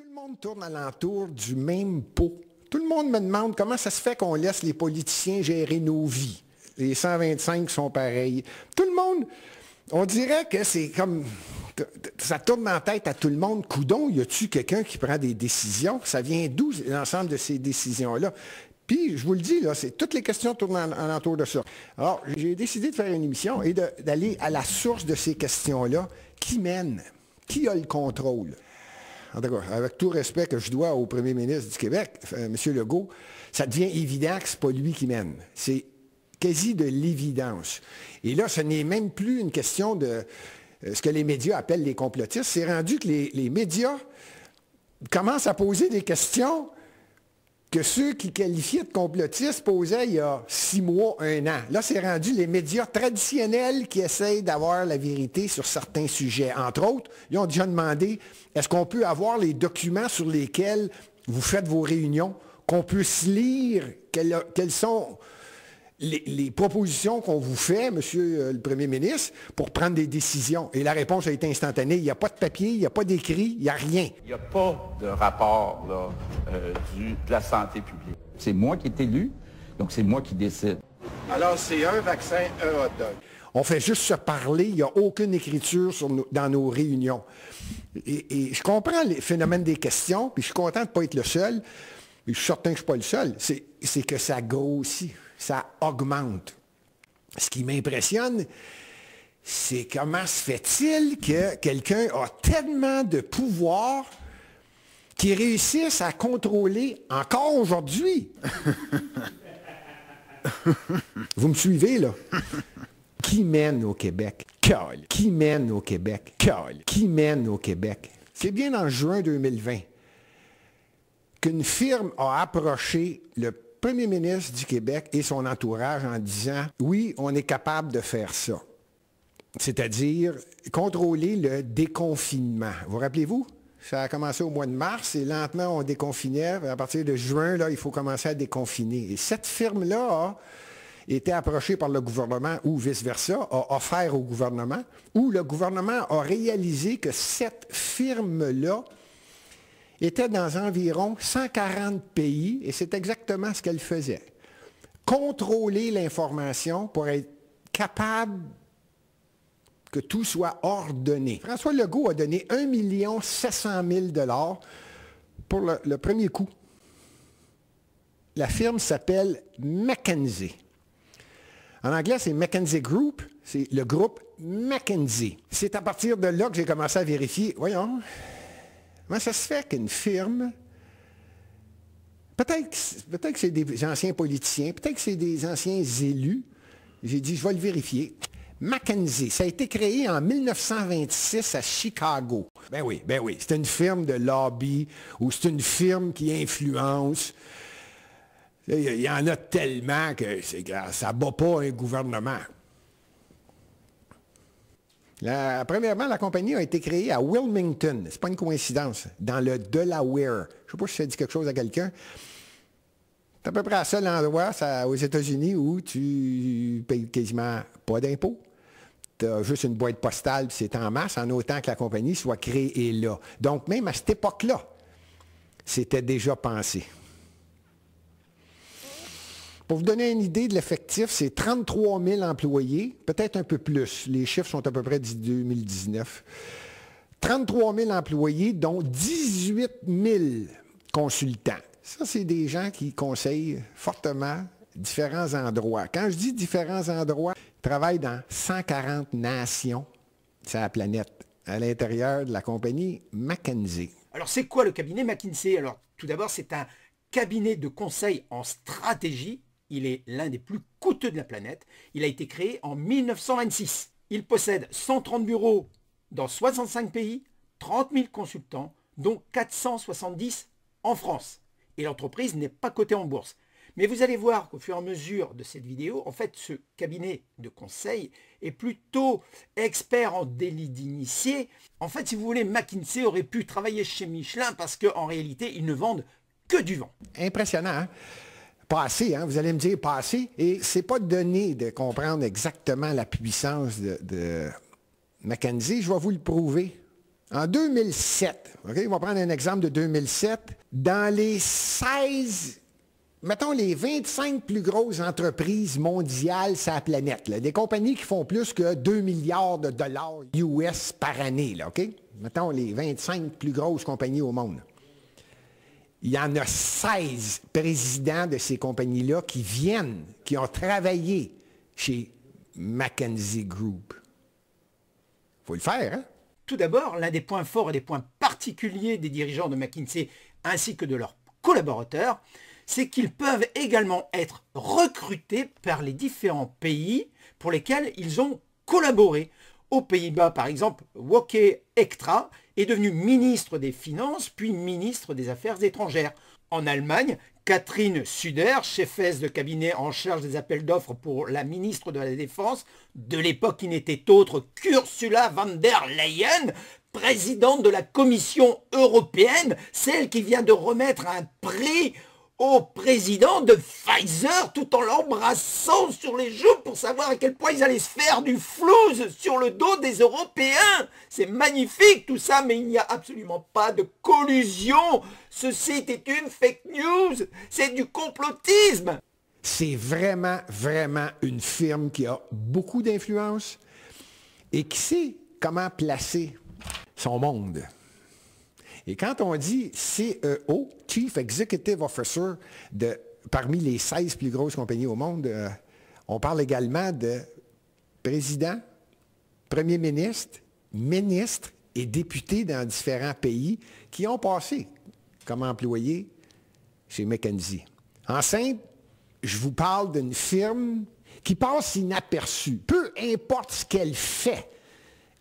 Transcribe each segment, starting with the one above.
Tout le monde tourne alentour du même pot. Tout le monde me demande comment ça se fait qu'on laisse les politiciens gérer nos vies. Les 125 sont pareils. Tout le monde, on dirait que c'est comme... Ça tourne dans la tête à tout le monde. Coudon, y a-tu quelqu'un qui prend des décisions? Ça vient d'où l'ensemble de ces décisions-là? Puis, je vous le dis, là, toutes les questions tournent alentour de ça. Alors, j'ai décidé de faire une émission et d'aller à la source de ces questions-là. Qui mène? Qui a le contrôle? En tout cas, avec tout respect que je dois au premier ministre du Québec, M. Legault, ça devient évident que ce n'est pas lui qui mène. C'est quasi de l'évidence. Et là, ce n'est même plus une question de ce que les médias appellent les complotistes. C'est rendu que les médias commencent à poser des questions que ceux qui qualifiaient de complotistes posaient il y a 6 mois, 1 an. Là, c'est rendu les médias traditionnels qui essayent d'avoir la vérité sur certains sujets. Entre autres, ils ont déjà demandé, est-ce qu'on peut avoir les documents sur lesquels vous faites vos réunions, qu'on puisse lire quelles sont les propositions qu'on vous fait, Monsieur le Premier ministre, pour prendre des décisions. Et la réponse a été instantanée. Il n'y a pas de papier, il n'y a pas d'écrit, il n'y a rien. Il n'y a pas de rapport là, de la santé publique. C'est moi qui est élu, donc c'est moi qui décide. Alors, c'est un vaccin, un hot dog. On fait juste se parler, il n'y a aucune écriture dans nos réunions. Et je comprends les phénomènes des questions, puis je suis content de ne pas être le seul, mais je suis certain que je ne suis pas le seul. C'est que ça grossit. Ça augmente. Ce qui m'impressionne, c'est comment se fait-il que quelqu'un a tellement de pouvoir qu'il réussisse à contrôler encore aujourd'hui. Vous me suivez, là? Qui mène au Québec? Cole. Qui mène au Québec? Cole. Qui mène au Québec? C'est bien en juin 2020 qu'une firme a approché le Premier ministre du Québec et son entourage en disant « Oui, on est capable de faire ça. » C'est-à-dire contrôler le déconfinement. Vous rappelez-vous? Ça a commencé au mois de mars et lentement on déconfinait. À partir de juin, là, il faut commencer à déconfiner. Et cette firme-là a été approchée par le gouvernement ou vice-versa, a offert au gouvernement, où le gouvernement a réalisé que cette firme-là était dans environ 140 pays, et c'est exactement ce qu'elle faisait. Contrôler l'information pour être capable que tout soit ordonné. François Legault a donné 1 700 000 pour le premier coup. La firme s'appelle McKinsey. En anglais, c'est McKinsey Group, c'est le groupe McKinsey. C'est à partir de là que j'ai commencé à vérifier, voyons, comment ça se fait qu'une firme, peut-être que c'est des anciens politiciens, peut-être que c'est des anciens élus, j'ai dit, je vais le vérifier. McKinsey, ça a été créé en 1926 à Chicago. Ben oui, c'est une firme de lobby ou c'est une firme qui influence. Il y en a tellement que ça ne bat pas un gouvernement. Premièrement, la compagnie a été créée à Wilmington. Ce n'est pas une coïncidence. Dans le Delaware. Je ne sais pas si ça dit quelque chose à quelqu'un. C'est à peu près à seul endroit aux États-Unis où tu payes quasiment pas d'impôts. Tu as juste une boîte postale, puis c'est en masse, en autant que la compagnie soit créée là. Donc, même à cette époque-là, c'était déjà pensé. Pour vous donner une idée de l'effectif, c'est 33 000 employés, peut-être un peu plus. Les chiffres sont à peu près de 2019. 33 000 employés, dont 18 000 consultants. Ça, c'est des gens qui conseillent fortement différents endroits. Quand je dis différents endroits, ils travaillent dans 140 nations sur la planète, à l'intérieur de la compagnie McKinsey. Alors, c'est quoi le cabinet McKinsey? Alors, tout d'abord, c'est un cabinet de conseil en stratégie. Il est l'un des plus coûteux de la planète. Il a été créé en 1926. Il possède 130 bureaux dans 65 pays, 30 000 consultants, dont 470 en France. Et l'entreprise n'est pas cotée en bourse. Mais vous allez voir qu'au fur et à mesure de cette vidéo, en fait, ce cabinet de conseil est plutôt expert en délit d'initié. En fait, si vous voulez, McKinsey aurait pu travailler chez Michelin parce qu'en réalité, ils ne vendent que du vent. Impressionnant, hein? Pas assez, hein? Vous allez me dire pas assez. Et c'est pas donné de comprendre exactement la puissance de McKinsey. Je vais vous le prouver En 2007, OK, on va prendre un exemple de 2007, dans les 16, mettons les 25 plus grosses entreprises mondiales sur la planète, là, des compagnies qui font plus que 2 milliards de dollars US par année, là, OK? Mettons les 25 plus grosses compagnies au monde. Il y en a 16 présidents de ces compagnies-là qui ont travaillé chez McKinsey Group. Il faut le faire, hein? Tout d'abord, l'un des points forts et des points particuliers des dirigeants de McKinsey ainsi que de leurs collaborateurs, c'est qu'ils peuvent également être recrutés par les différents pays pour lesquels ils ont collaboré. Aux Pays-Bas, par exemple, Wouke Ektra est devenu ministre des Finances, puis ministre des Affaires étrangères. En Allemagne, Catherine Suder, chefesse de cabinet en charge des appels d'offres pour la ministre de la Défense, de l'époque qui n'était autre qu'Ursula von der Leyen, présidente de la Commission européenne, celle qui vient de remettre un prix au président de Pfizer tout en l'embrassant sur les joues pour savoir à quel point ils allaient se faire du flouze sur le dos des Européens. C'est magnifique tout ça, mais il n'y a absolument pas de collusion. Ceci était une fake news, c'est du complotisme. C'est vraiment, vraiment une firme qui a beaucoup d'influence et qui sait comment placer son monde. Et quand on dit CEO, Chief Executive Officer, parmi les 16 plus grosses compagnies au monde, on parle également de président, premier ministre, ministre et députés dans différents pays qui ont passé comme employés chez McKinsey. En simple, je vous parle d'une firme qui passe inaperçue. Peu importe ce qu'elle fait,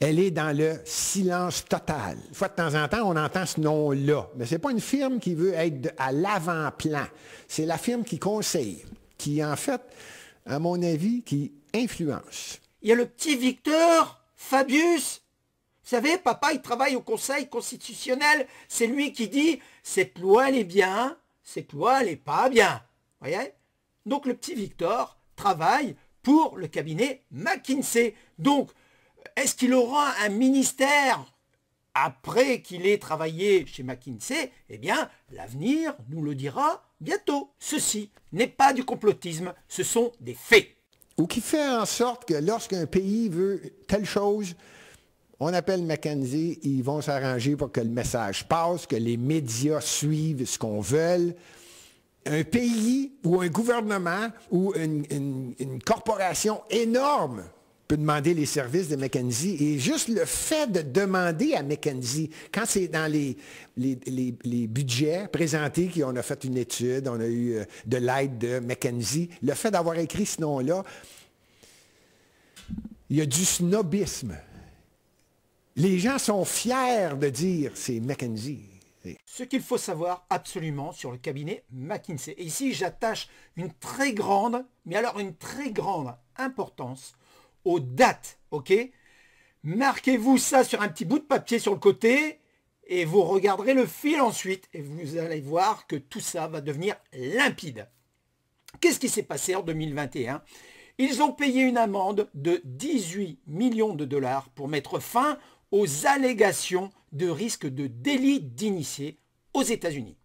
elle est dans le silence total. Une fois de temps en temps, on entend ce nom-là. Mais ce n'est pas une firme qui veut être à l'avant-plan. C'est la firme qui conseille, qui, en fait, à mon avis, qui influence. Il y a le petit Victor, Fabius. Vous savez, papa, il travaille au Conseil constitutionnel. C'est lui qui dit « cette loi, elle est bien, cette loi, elle n'est pas bien ». Vous voyez? Donc, le petit Victor travaille pour le cabinet McKinsey. Donc, est-ce qu'il aura un ministère après qu'il ait travaillé chez McKinsey? Eh bien, l'avenir nous le dira bientôt. Ceci n'est pas du complotisme, ce sont des faits. Ou qui fait en sorte que lorsqu'un pays veut telle chose, on appelle McKinsey, ils vont s'arranger pour que le message passe, que les médias suivent ce qu'on veut. Un pays ou un gouvernement ou une corporation énorme peut demander les services de McKinsey. Et juste le fait de demander à McKinsey, quand c'est dans les budgets présentés, qu'on a fait une étude, on a eu de l'aide de McKinsey, le fait d'avoir écrit ce nom-là, il y a du snobisme. Les gens sont fiers de dire c'est McKinsey. Ce qu'il faut savoir absolument sur le cabinet McKinsey. Et ici, j'attache une très grande, mais alors une très grande importance aux dates, ok? Marquez-vous ça sur un petit bout de papier sur le côté et vous regarderez le fil ensuite et vous allez voir que tout ça va devenir limpide. Qu'est-ce qui s'est passé en 2021? Ils ont payé une amende de 18 millions de dollars pour mettre fin aux allégations de risque de délit d'initié aux États-Unis.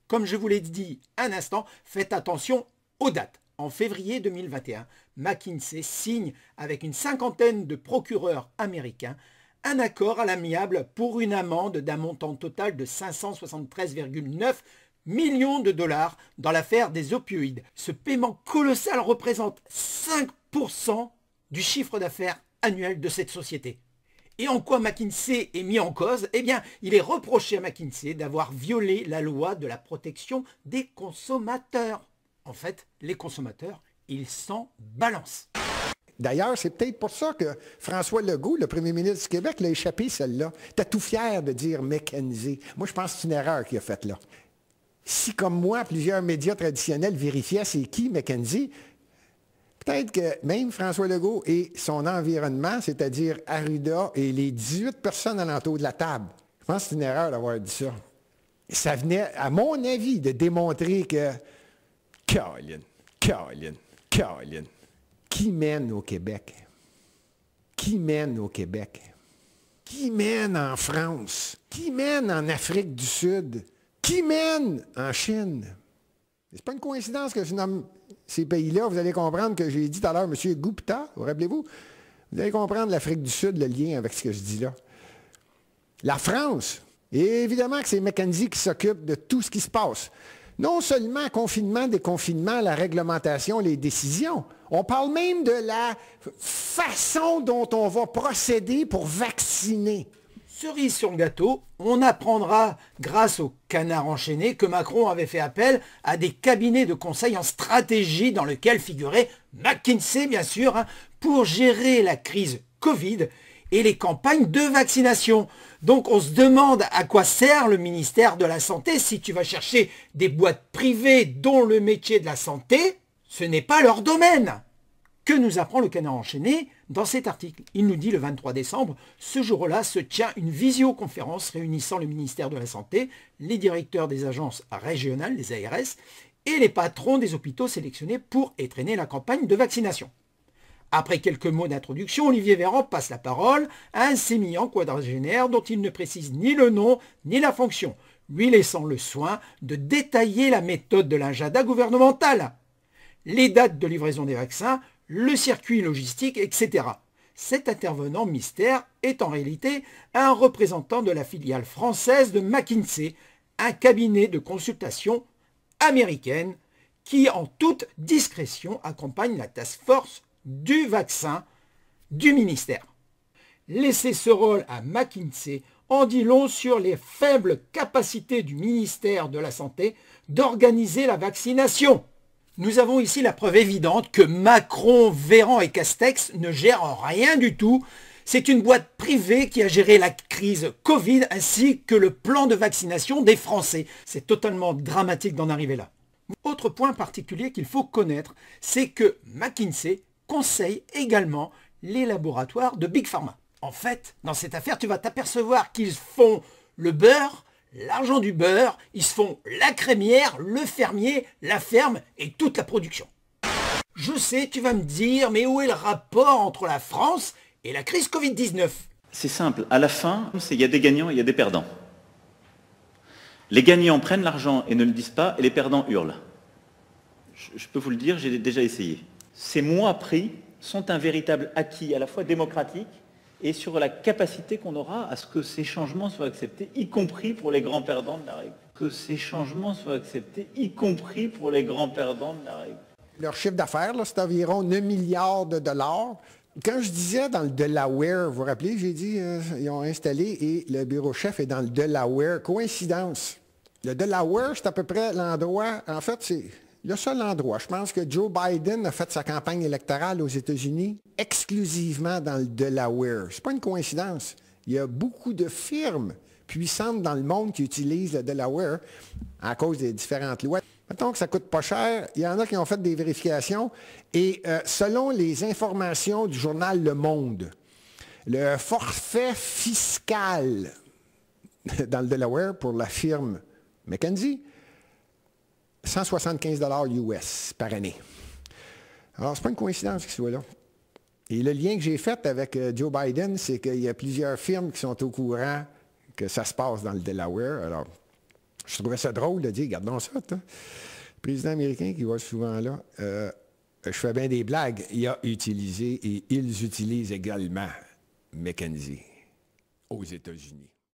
Comme je vous l'ai dit un instant, faites attention aux dates. En février 2021, McKinsey signe avec une cinquantaine de procureurs américains un accord à l'amiable pour une amende d'un montant total de 573,9 millions de dollars dans l'affaire des opioïdes. Ce paiement colossal représente 5% du chiffre d'affaires annuel de cette société. Et en quoi McKinsey est mis en cause? Eh bien, il est reproché à McKinsey d'avoir violé la loi de la protection des consommateurs. En fait, les consommateurs, ils s'en balancent. D'ailleurs, c'est peut-être pour ça que François Legault, le premier ministre du Québec, l'a échappé celle-là. Il était tout fier de dire McKinsey. Moi, je pense que c'est une erreur qu'il a faite là. Si, comme moi, plusieurs médias traditionnels vérifiaient c'est qui McKinsey, peut-être que même François Legault et son environnement, c'est-à-dire Arruda et les 18 personnes alentour de la table, je pense que c'est une erreur d'avoir dit ça. Ça venait, à mon avis, de démontrer que Caroline, qui mène au Québec? Qui mène au Québec? Qui mène en France? Qui mène en Afrique du Sud? Qui mène en Chine? C'est pas une coïncidence que je nomme ces pays-là. Vous allez comprendre que j'ai dit tout à l'heure, M. Gupta, vous rappelez-vous? Vous allez comprendre l'Afrique du Sud, le lien avec ce que je dis là. La France. Et évidemment que c'est McKinsey qui s'occupe de tout ce qui se passe. Non seulement confinement, déconfinement, la réglementation, les décisions. On parle même de la façon dont on va procéder pour vacciner. Cerise sur le gâteau, on apprendra, grâce au canard enchaîné, que Macron avait fait appel à des cabinets de conseil en stratégie dans lesquels figurait McKinsey, bien sûr, pour gérer la crise Covid et les campagnes de vaccination. Donc on se demande à quoi sert le ministère de la Santé si tu vas chercher des boîtes privées dont le métier de la santé, ce n'est pas leur domaine. Que nous apprend le canard enchaîné dans cet article? Il nous dit le 23 décembre, ce jour-là se tient une visioconférence réunissant le ministère de la Santé, les directeurs des agences régionales, les ARS, et les patrons des hôpitaux sélectionnés pour étraîner la campagne de vaccination. Après quelques mots d'introduction, Olivier Véran passe la parole à un sémillant quadragénaire dont il ne précise ni le nom ni la fonction, lui laissant le soin de détailler la méthode de l'agenda gouvernemental, les dates de livraison des vaccins, le circuit logistique, etc. Cet intervenant mystère est en réalité un représentant de la filiale française de McKinsey, un cabinet de consultation américaine qui, en toute discrétion, accompagne la task force du vaccin du ministère. Laisser ce rôle à McKinsey en dit long sur les faibles capacités du ministère de la Santé d'organiser la vaccination. Nous avons ici la preuve évidente que Macron, Véran et Castex ne gèrent rien du tout. C'est une boîte privée qui a géré la crise Covid ainsi que le plan de vaccination des Français. C'est totalement dramatique d'en arriver là. Autre point particulier qu'il faut connaître, c'est que McKinsey conseille également les laboratoires de Big Pharma. En fait, dans cette affaire, tu vas t'apercevoir qu'ils font le beurre, l'argent du beurre, ils se font la crémière, le fermier, la ferme et toute la production. Je sais, tu vas me dire, mais où est le rapport entre la France et la crise Covid-19? C'est simple, à la fin, il y a des gagnants et il y a des perdants. Les gagnants prennent l'argent et ne le disent pas, et les perdants hurlent. Je peux vous le dire, j'ai déjà essayé. Ces mois pris sont un véritable acquis à la fois démocratique et sur la capacité qu'on aura à ce que ces changements soient acceptés, y compris pour les grands perdants de la règle. Que ces changements soient acceptés, y compris pour les grands perdants de la règle. Leur chiffre d'affaires, c'est environ 9 milliards de dollars. Quand je disais dans le Delaware, vous vous rappelez, j'ai dit, ils ont installé et le bureau chef est dans le Delaware. Coïncidence. Le Delaware, c'est à peu près l'endroit, en fait, c'est le seul endroit. Je pense que Joe Biden a fait sa campagne électorale aux États-Unis exclusivement dans le Delaware. Ce n'est pas une coïncidence. Il y a beaucoup de firmes puissantes dans le monde qui utilisent le Delaware à cause des différentes lois. Mettons que ça ne coûte pas cher. Il y en a qui ont fait des vérifications. Et selon les informations du journal Le Monde, le forfait fiscal dans le Delaware pour la firme McKinsey, 175 $ US par année. Alors, ce n'est pas une coïncidence qu'il soit là. Et le lien que j'ai fait avec Joe Biden, c'est qu'il y a plusieurs firmes qui sont au courant que ça se passe dans le Delaware. Alors, je trouvais ça drôle de dire, gardons ça, toi. Le président américain qui va souvent là, je fais bien des blagues, il a utilisé et ils utilisent également McKinsey aux États-Unis.